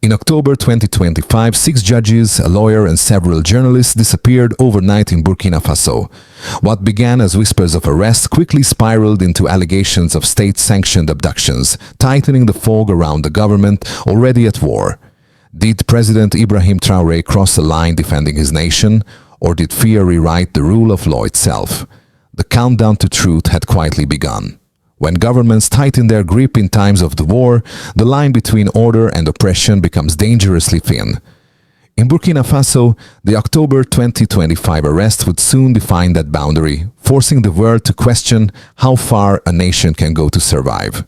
In October 2025, 6 judges, a lawyer and several journalists disappeared overnight in Burkina Faso. What began as whispers of arrest quickly spiraled into allegations of state-sanctioned abductions, tightening the fog around the government already at war. Did President Ibrahim Traoré cross a line defending his nation, or did fear rewrite the rule of law itself? The countdown to truth had quietly begun. When governments tighten their grip in times of the war, the line between order and oppression becomes dangerously thin. In Burkina Faso, the October 2025 arrest would soon define that boundary, forcing the world to question how far a nation can go to survive.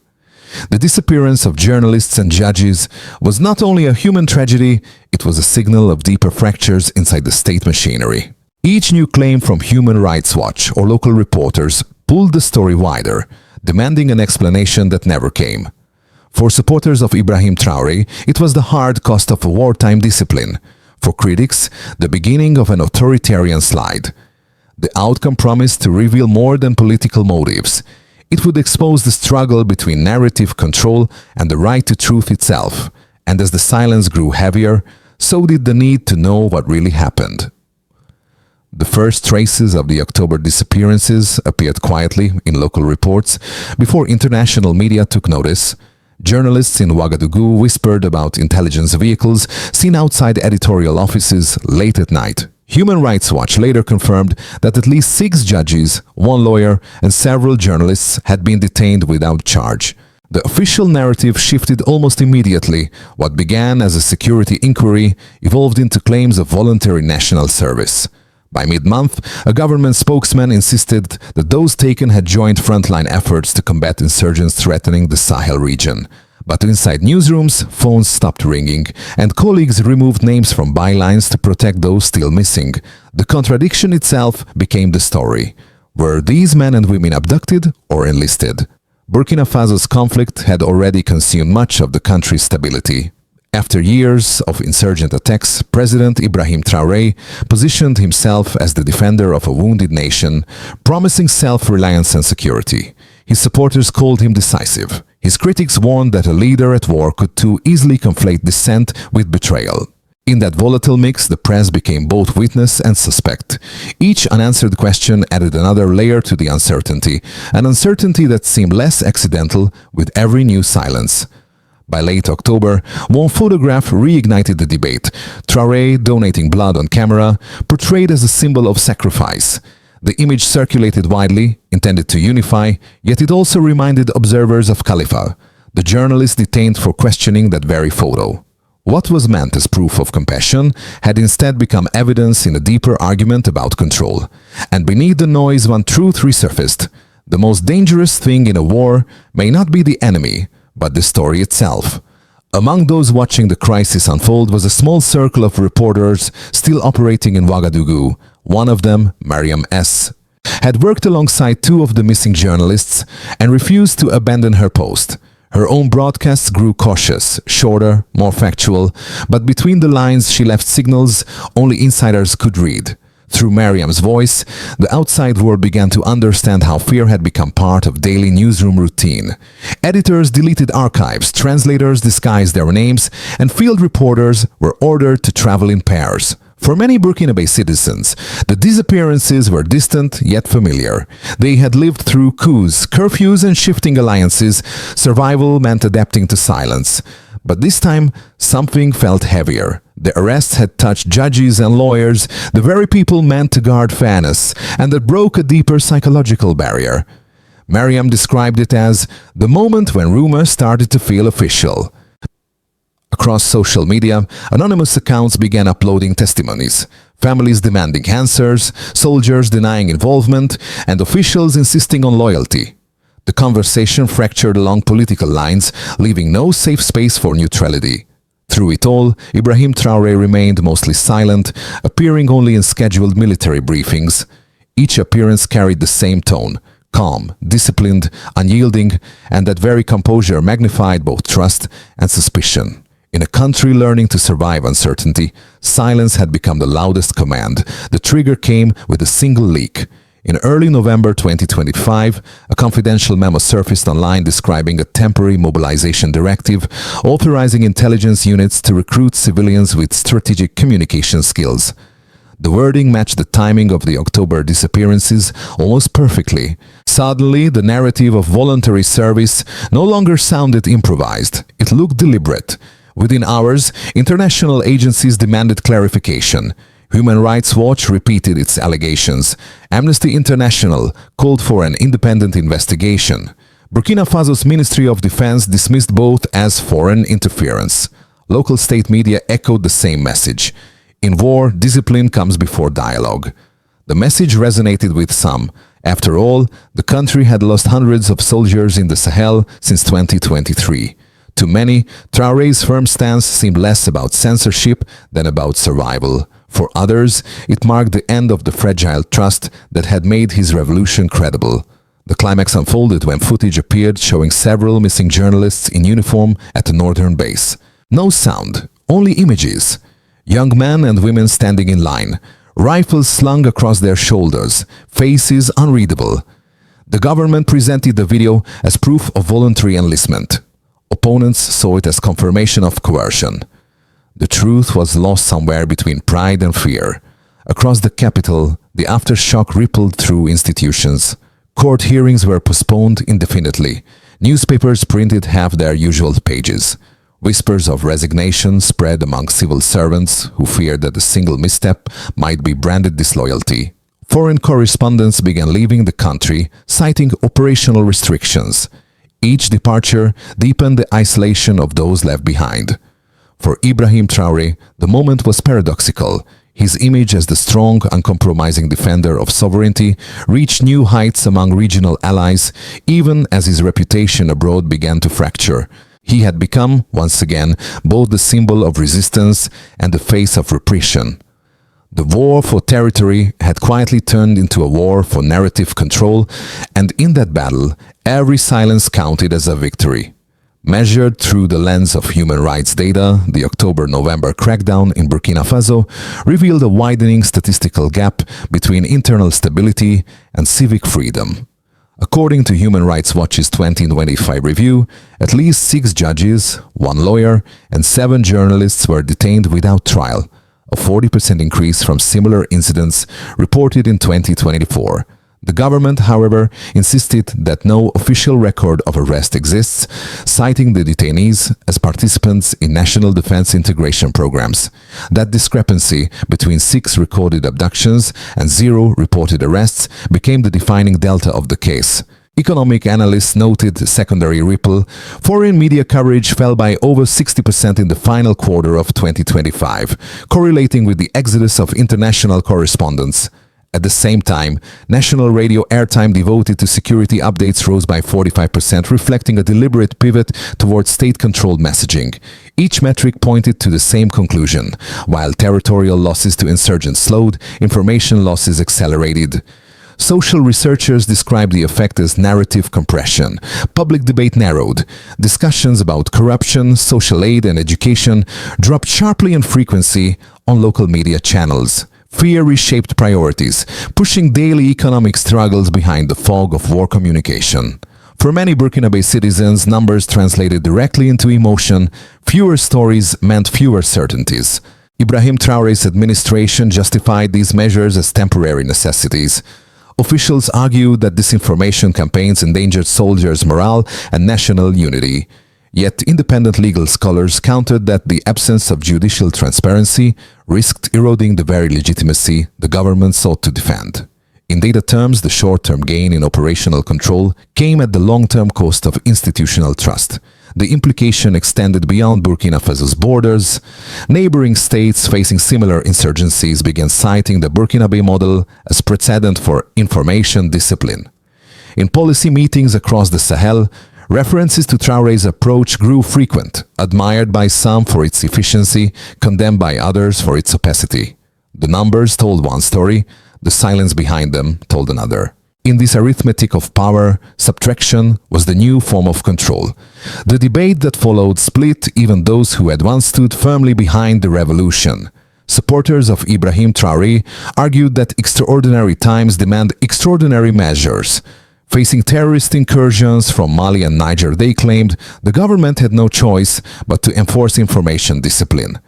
The disappearance of journalists and judges was not only a human tragedy, it was a signal of deeper fractures inside the state machinery. Each new claim from Human Rights Watch or local reporters pulled the story wider, demanding an explanation that never came. For supporters of Ibrahim Traoré, it was the hard cost of a wartime discipline. For critics, the beginning of an authoritarian slide. The outcome promised to reveal more than political motives. It would expose the struggle between narrative control and the right to truth itself. And as the silence grew heavier, so did the need to know what really happened. The first traces of the October disappearances appeared quietly in local reports before international media took notice. Journalists in Ouagadougou whispered about intelligence vehicles seen outside editorial offices late at night. Human Rights Watch later confirmed that at least 6 judges, 1 lawyer, and several journalists had been detained without charge. The official narrative shifted almost immediately. What began as a security inquiry evolved into claims of voluntary national service. By mid-month, a government spokesman insisted that those taken had joined frontline efforts to combat insurgents threatening the Sahel region. But inside newsrooms, phones stopped ringing, and colleagues removed names from bylines to protect those still missing. The contradiction itself became the story. Were these men and women abducted or enlisted? Burkina Faso's conflict had already consumed much of the country's stability. After years of insurgent attacks, President Ibrahim Traoré positioned himself as the defender of a wounded nation, promising self-reliance and security. His supporters called him decisive. His critics warned that a leader at war could too easily conflate dissent with betrayal. In that volatile mix, the press became both witness and suspect. Each unanswered question added another layer to the uncertainty, an uncertainty that seemed less accidental with every new silence. By late October, one photograph reignited the debate. Traoré, donating blood on camera, portrayed as a symbol of sacrifice. The image circulated widely, intended to unify, yet it also reminded observers of Khalifa, the journalist detained for questioning that very photo. What was meant as proof of compassion had instead become evidence in a deeper argument about control. And beneath the noise, one truth resurfaced. The most dangerous thing in a war may not be the enemy, but the story itself. Among those watching the crisis unfold was a small circle of reporters still operating in Ouagadougou. One of them, Mariam S., had worked alongside 2 of the missing journalists and refused to abandon her post. Her own broadcasts grew cautious, shorter, more factual, but between the lines she left signals only insiders could read. Through Mariam's voice, the outside world began to understand how fear had become part of daily newsroom routine. Editors deleted archives, translators disguised their names, and field reporters were ordered to travel in pairs. For many Burkinabe citizens, the disappearances were distant yet familiar. They had lived through coups, curfews, and shifting alliances. Survival meant adapting to silence. But this time, something felt heavier. The arrests had touched judges and lawyers, the very people meant to guard fairness, and that broke a deeper psychological barrier. Mariam described it as the moment when rumors started to feel official. Across social media, anonymous accounts began uploading testimonies, families demanding answers, soldiers denying involvement, and officials insisting on loyalty. The conversation fractured along political lines, leaving no safe space for neutrality. Through it all, Ibrahim Traoré remained mostly silent, appearing only in scheduled military briefings. Each appearance carried the same tone, calm, disciplined, unyielding, and that very composure magnified both trust and suspicion. In a country learning to survive uncertainty, silence had become the loudest command. The trigger came with a single leak. In early November 2025, a confidential memo surfaced online describing a temporary mobilization directive authorizing intelligence units to recruit civilians with strategic communication skills. The wording matched the timing of the October disappearances almost perfectly. Suddenly, the narrative of voluntary service no longer sounded improvised. It looked deliberate. Within hours, international agencies demanded clarification. Human Rights Watch repeated its allegations. Amnesty International called for an independent investigation. Burkina Faso's Ministry of Defense dismissed both as foreign interference. Local state media echoed the same message. In war, discipline comes before dialogue. The message resonated with some. After all, the country had lost hundreds of soldiers in the Sahel since 2023. To many, Traoré's firm stance seemed less about censorship than about survival. For others, it marked the end of the fragile trust that had made his revolution credible. The climax unfolded when footage appeared showing several missing journalists in uniform at the northern base. No sound, only images. Young men and women standing in line, rifles slung across their shoulders, faces unreadable. The government presented the video as proof of voluntary enlistment. Opponents saw it as confirmation of coercion. The truth was lost somewhere between pride and fear. Across the capital, the aftershock rippled through institutions. Court hearings were postponed indefinitely. Newspapers printed half their usual pages. Whispers of resignation spread among civil servants who feared that a single misstep might be branded disloyalty. Foreign correspondents began leaving the country, citing operational restrictions. Each departure deepened the isolation of those left behind. For Ibrahim Traoré, the moment was paradoxical. His image as the strong, uncompromising defender of sovereignty reached new heights among regional allies, even as his reputation abroad began to fracture. He had become, once again, both the symbol of resistance and the face of repression. The war for territory had quietly turned into a war for narrative control, and in that battle, every silence counted as a victory. Measured through the lens of human rights data, the October-November crackdown in Burkina Faso revealed a widening statistical gap between internal stability and civic freedom. According to Human Rights Watch's 2025 review, at least 6 judges, 1 lawyer, and 7 journalists were detained without trial, a 40% increase from similar incidents reported in 2024. The government, however, insisted that no official record of arrest exists, citing the detainees as participants in national defense integration programs. That discrepancy between 6 recorded abductions and 0 reported arrests became the defining delta of the case. Economic analysts noted a secondary ripple. Foreign media coverage fell by over 60% in the final quarter of 2025, correlating with the exodus of international correspondents. At the same time, national radio airtime devoted to security updates rose by 45%, reflecting a deliberate pivot towards state-controlled messaging. Each metric pointed to the same conclusion. While territorial losses to insurgents slowed, information losses accelerated. Social researchers describe the effect as narrative compression. Public debate narrowed. Discussions about corruption, social aid, and education dropped sharply in frequency on local media channels. Fear reshaped priorities, pushing daily economic struggles behind the fog of war communication. For many Burkinabe citizens, numbers translated directly into emotion. Fewer stories meant fewer certainties. Ibrahim Traoré's administration justified these measures as temporary necessities. Officials argued that disinformation campaigns endangered soldiers' morale and national unity. Yet independent legal scholars countered that the absence of judicial transparency risked eroding the very legitimacy the government sought to defend. In data terms, the short-term gain in operational control came at the long-term cost of institutional trust. The implication extended beyond Burkina Faso's borders. Neighboring states facing similar insurgencies began citing the Burkinabe model as precedent for information discipline. In policy meetings across the Sahel, references to Traoré's approach grew frequent, admired by some for its efficiency, condemned by others for its opacity. The numbers told one story, the silence behind them told another. In this arithmetic of power, subtraction was the new form of control. The debate that followed split even those who had once stood firmly behind the revolution. Supporters of Ibrahim Traoré argued that extraordinary times demand extraordinary measures. Facing terrorist incursions from Mali and Niger, they claimed the government had no choice but to enforce information discipline.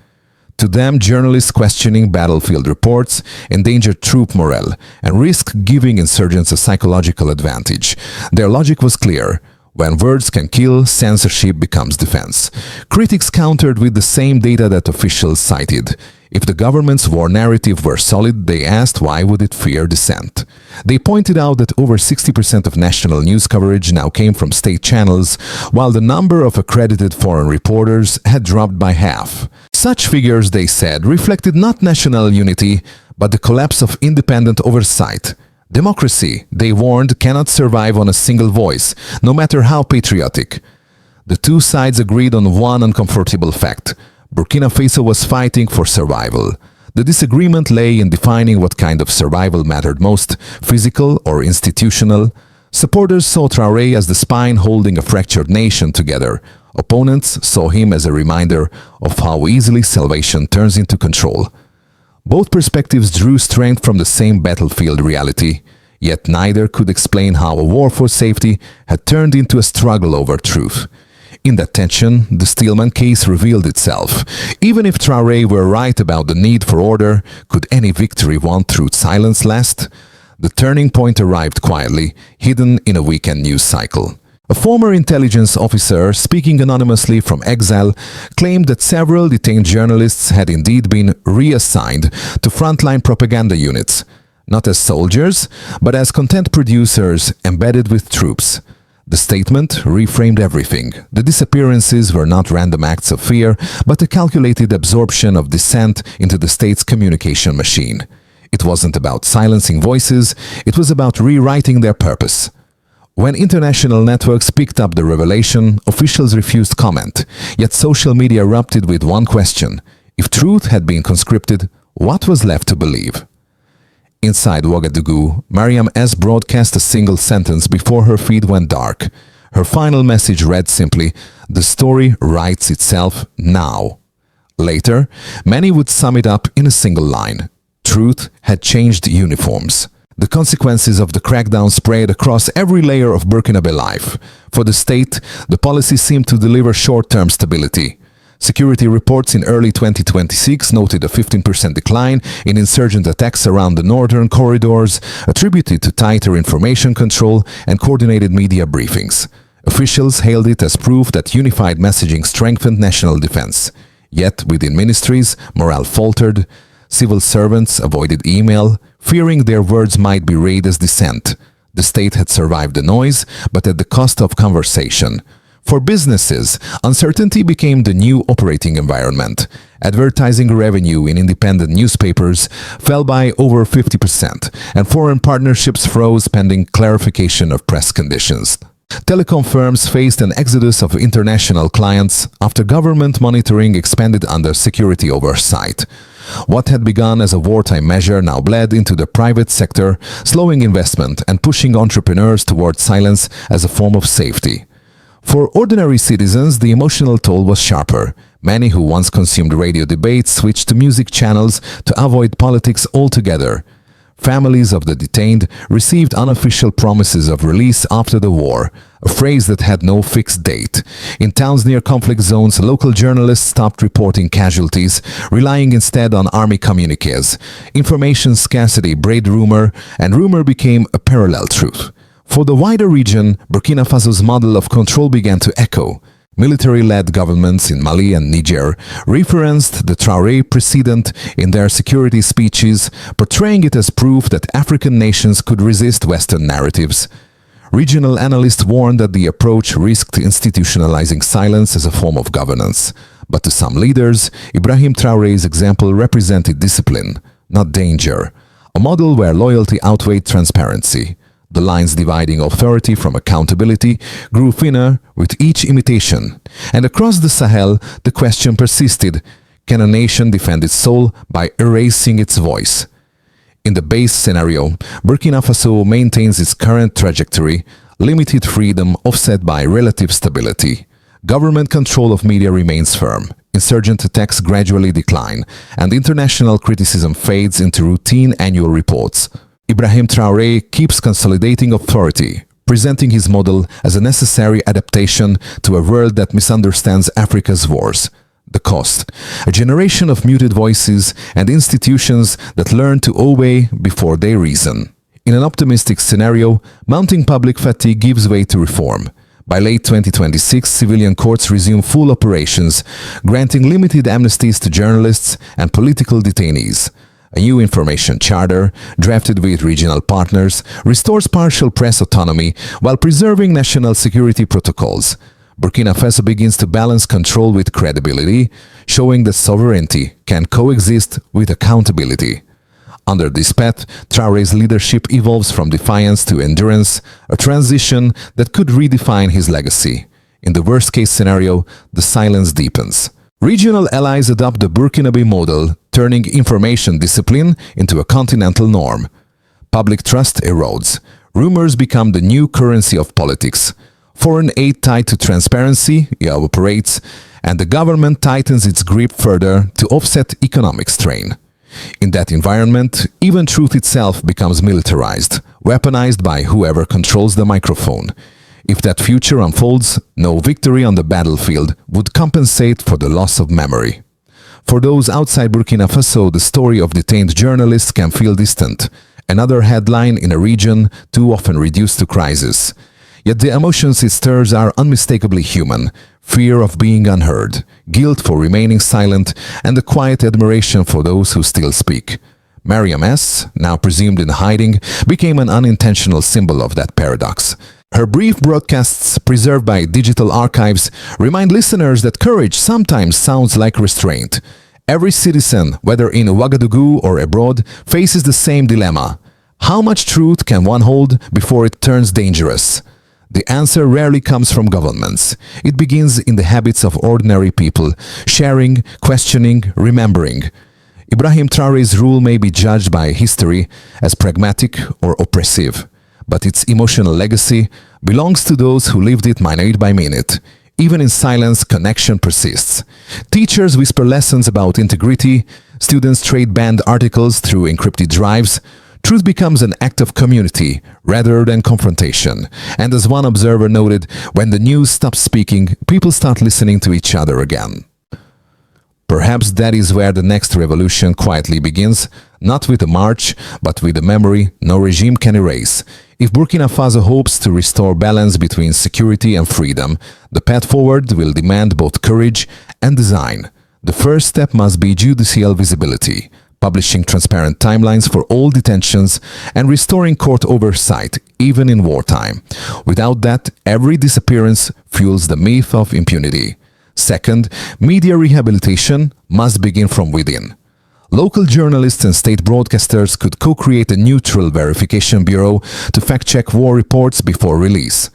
To them, journalists questioning battlefield reports endangered troop morale and risked giving insurgents a psychological advantage. Their logic was clear. When words can kill, censorship becomes defense. Critics countered with the same data that officials cited. If the government's war narrative were solid, they asked why would it fear dissent. They pointed out that over 60% of national news coverage now came from state channels, while the number of accredited foreign reporters had dropped by half. Such figures, they said, reflected not national unity, but the collapse of independent oversight. Democracy, they warned, cannot survive on a single voice, no matter how patriotic. The two sides agreed on one uncomfortable fact. Burkina Faso was fighting for survival. The disagreement lay in defining what kind of survival mattered most, physical or institutional. Supporters saw Traoré as the spine holding a fractured nation together. Opponents saw him as a reminder of how easily salvation turns into control. Both perspectives drew strength from the same battlefield reality, yet neither could explain how a war for safety had turned into a struggle over truth. In that tension, the Steelman case revealed itself. Even if Traoré were right about the need for order, could any victory won through silence last? The turning point arrived quietly, hidden in a weekend news cycle. A former intelligence officer, speaking anonymously from exile, claimed that several detained journalists had indeed been reassigned to frontline propaganda units, not as soldiers, but as content producers embedded with troops. The statement reframed everything. The disappearances were not random acts of fear, but a calculated absorption of dissent into the state's communication machine. It wasn't about silencing voices, it was about rewriting their purpose. When international networks picked up the revelation, officials refused comment, yet social media erupted with one question. If truth had been conscripted, what was left to believe? Inside Ouagadougou, Mariam S. broadcast a single sentence before her feed went dark. Her final message read simply, "The story writes itself now." Later, many would sum it up in a single line. Truth had changed uniforms. The consequences of the crackdown spread across every layer of Burkinabe life. For the state, the policy seemed to deliver short-term stability. Security reports in early 2026 noted a 15% decline in insurgent attacks around the northern corridors, attributed to tighter information control and coordinated media briefings. Officials hailed it as proof that unified messaging strengthened national defense. Yet, within ministries, morale faltered. Civil servants avoided email, fearing their words might be read as dissent. The state had survived the noise, but at the cost of conversation. For businesses, uncertainty became the new operating environment. Advertising revenue in independent newspapers fell by over 50%, and foreign partnerships froze pending clarification of press conditions. Telecom firms faced an exodus of international clients after government monitoring expanded under security oversight. What had begun as a wartime measure now bled into the private sector, slowing investment and pushing entrepreneurs towards silence as a form of safety. For ordinary citizens, the emotional toll was sharper. Many who once consumed radio debates switched to music channels to avoid politics altogether. Families of the detained received unofficial promises of release after the war, a phrase that had no fixed date. In towns near conflict zones, local journalists stopped reporting casualties, relying instead on army communiques. Information scarcity bred rumor, and rumor became a parallel truth. For the wider region, Burkina Faso's model of control began to echo. Military-led governments in Mali and Niger referenced the Traoré precedent in their security speeches, portraying it as proof that African nations could resist Western narratives. Regional analysts warned that the approach risked institutionalizing silence as a form of governance. But to some leaders, Ibrahim Traoré's example represented discipline, not danger, a model where loyalty outweighed transparency. The lines dividing authority from accountability grew thinner with each imitation. And across the Sahel, the question persisted, can a nation defend its soul by erasing its voice? In the base scenario, Burkina Faso maintains its current trajectory, limited freedom offset by relative stability. Government control of media remains firm. Insurgent attacks gradually decline, and international criticism fades into routine annual reports. Ibrahim Traoré keeps consolidating authority, presenting his model as a necessary adaptation to a world that misunderstands Africa's wars. The cost: a generation of muted voices and institutions that learn to obey before they reason. In an optimistic scenario, mounting public fatigue gives way to reform. By late 2026, civilian courts resume full operations, granting limited amnesties to journalists and political detainees. A new information charter, drafted with regional partners, restores partial press autonomy while preserving national security protocols. Burkina Faso begins to balance control with credibility, showing that sovereignty can coexist with accountability. Under this path, Traoré's leadership evolves from defiance to endurance, a transition that could redefine his legacy. In the worst-case scenario, the silence deepens. Regional allies adopt the Burkinabe model, turning information discipline into a continental norm. Public trust erodes. Rumors become the new currency of politics. Foreign aid tied to transparency evaporates, and the government tightens its grip further to offset economic strain. In that environment, even truth itself becomes militarized, weaponized by whoever controls the microphone. If that future unfolds, no victory on the battlefield would compensate for the loss of memory. For those outside Burkina Faso, the story of detained journalists can feel distant, another headline in a region too often reduced to crisis. Yet the emotions it stirs are unmistakably human: fear of being unheard, guilt for remaining silent, and a quiet admiration for those who still speak. Mariam S., now presumed in hiding, became an unintentional symbol of that paradox. Her brief broadcasts, preserved by digital archives, remind listeners that courage sometimes sounds like restraint. Every citizen, whether in Ouagadougou or abroad, faces the same dilemma. How much truth can one hold before it turns dangerous? The answer rarely comes from governments. It begins in the habits of ordinary people, sharing, questioning, remembering. Ibrahim Traoré's rule may be judged by history as pragmatic or oppressive, but its emotional legacy belongs to those who lived it minute by minute. Even in silence, connection persists. Teachers whisper lessons about integrity, students trade banned articles through encrypted drives. Truth becomes an act of community rather than confrontation. And as one observer noted, when the news stops speaking, people start listening to each other again. Perhaps that is where the next revolution quietly begins, not with a march, but with a memory no regime can erase. If Burkina Faso hopes to restore balance between security and freedom, the path forward will demand both courage and design. The first step must be judicial visibility, publishing transparent timelines for all detentions, and restoring court oversight, even in wartime. Without that, every disappearance fuels the myth of impunity. Second, media rehabilitation must begin from within. Local journalists and state broadcasters could co-create a neutral verification bureau to fact-check war reports before release.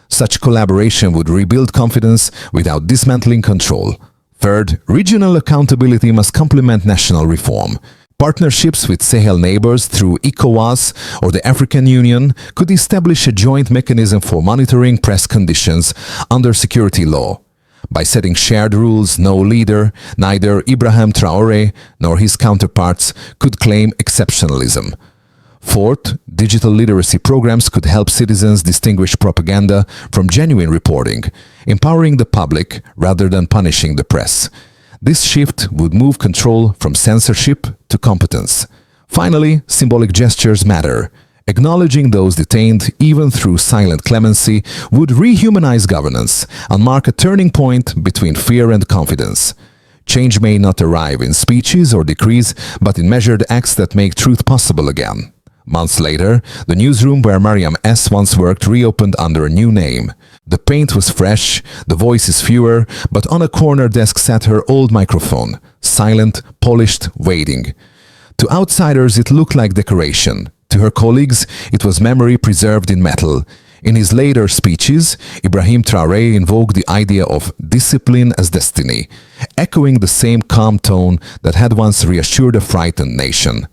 Such collaboration would rebuild confidence without dismantling control. Third, regional accountability must complement national reform. Partnerships with Sahel neighbors through ECOWAS or the African Union could establish a joint mechanism for monitoring press conditions under security law. By setting shared rules, no leader, neither Ibrahim Traoré nor his counterparts, could claim exceptionalism. Fourth, digital literacy programs could help citizens distinguish propaganda from genuine reporting, empowering the public rather than punishing the press. This shift would move control from censorship to competence. Finally, symbolic gestures matter. Acknowledging those detained, even through silent clemency, would rehumanize governance and mark a turning point between fear and confidence. Change may not arrive in speeches or decrees, but in measured acts that make truth possible again. Months later, the newsroom where Mariam S. once worked reopened under a new name. The paint was fresh, the voices fewer, but on a corner desk sat her old microphone, silent, polished, waiting. To outsiders, it looked like decoration. To her colleagues, it was memory preserved in metal. In his later speeches, Ibrahim Traoré invoked the idea of discipline as destiny, echoing the same calm tone that had once reassured a frightened nation.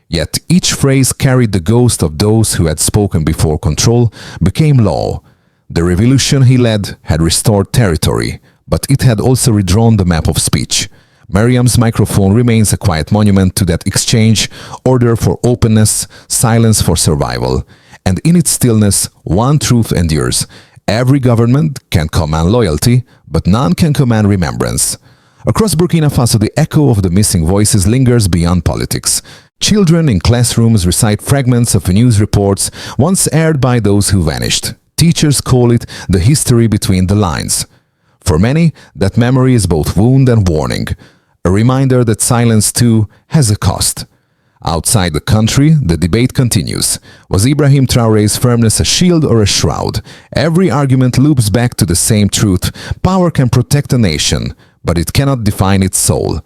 Yet each phrase carried the ghost of those who had spoken before control became law. The revolution he led had restored territory, But it had also redrawn the map of speech. Mariam's microphone remains a quiet monument to that exchange, order for openness, silence for survival. And in its stillness, one truth endures. Every government can command loyalty, but none can command remembrance. Across Burkina Faso, the echo of the missing voices lingers beyond politics. Children in classrooms recite fragments of news reports once aired by those who vanished. Teachers call it the history between the lines. For many, that memory is both wound and warning, a reminder that silence too has a cost. Outside the country, the debate continues. Was Ibrahim Traoré's firmness a shield or a shroud? Every argument loops back to the same truth. Power can protect a nation, but it cannot define its soul.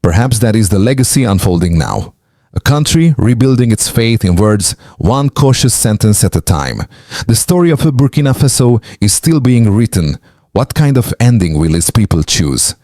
Perhaps that is the legacy unfolding now. A country rebuilding its faith in words, one cautious sentence at a time. The story of Burkina Faso is still being written. What kind of ending will its people choose?